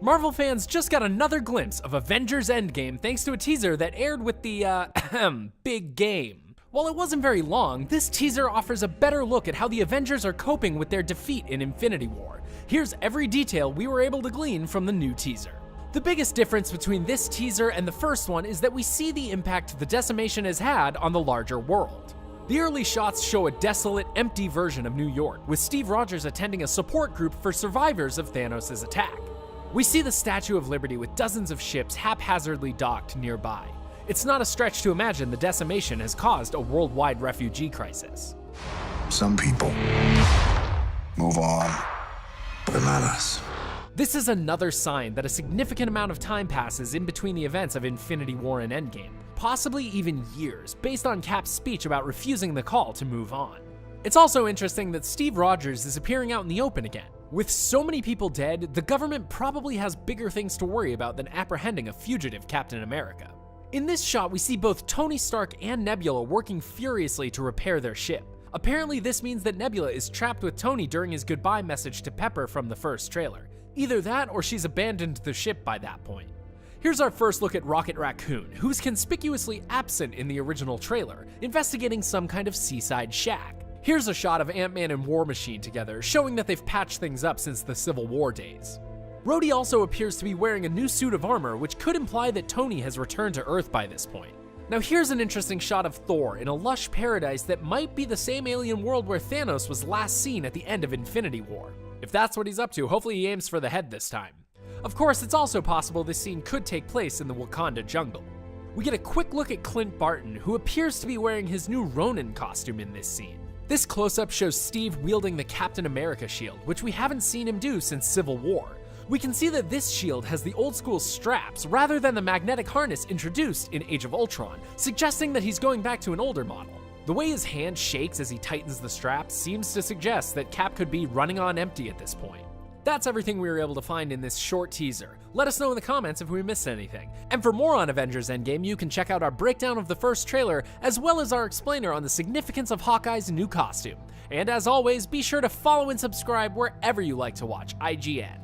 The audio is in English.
Marvel fans just got another glimpse of Avengers Endgame thanks to a teaser that aired with the, big game. While it wasn't very long, this teaser offers a better look at how the Avengers are coping with their defeat in Infinity War. Here's every detail we were able to glean from the new teaser. The biggest difference between this teaser and the first one is that we see the impact the decimation has had on the larger world. The early shots show a desolate, empty version of New York, with Steve Rogers attending a support group for survivors of Thanos' attack. We see the Statue of Liberty with dozens of ships haphazardly docked nearby. It's not a stretch to imagine the decimation has caused a worldwide refugee crisis. Some people move on, but not us. This is another sign that a significant amount of time passes in between the events of Infinity War and Endgame, possibly even years, based on Cap's speech about refusing the call to move on. It's also interesting that Steve Rogers is appearing out in the open again. With so many people dead, the government probably has bigger things to worry about than apprehending a fugitive Captain America. In this shot, we see both Tony Stark and Nebula working furiously to repair their ship. Apparently, this means that Nebula is trapped with Tony during his goodbye message to Pepper from the first trailer. Either that, or she's abandoned the ship by that point. Here's our first look at Rocket Raccoon, who's conspicuously absent in the original trailer, investigating some kind of seaside shack. Here's a shot of Ant-Man and War Machine together, showing that they've patched things up since the Civil War days. Rhodey also appears to be wearing a new suit of armor, which could imply that Tony has returned to Earth by this point. Now here's an interesting shot of Thor in a lush paradise that might be the same alien world where Thanos was last seen at the end of Infinity War. If that's what he's up to, hopefully he aims for the head this time. Of course, it's also possible this scene could take place in the Wakanda jungle. We get a quick look at Clint Barton, who appears to be wearing his new Ronin costume in this scene. This close-up shows Steve wielding the Captain America shield, which we haven't seen him do since Civil War. We can see that this shield has the old-school straps rather than the magnetic harness introduced in Age of Ultron, suggesting that he's going back to an older model. The way his hand shakes as he tightens the straps seems to suggest that Cap could be running on empty at this point. That's everything we were able to find in this short teaser. Let us know in the comments if we missed anything. And for more on Avengers Endgame, you can check out our breakdown of the first trailer, as well as our explainer on the significance of Hawkeye's new costume. And as always, be sure to follow and subscribe wherever you like to watch IGN.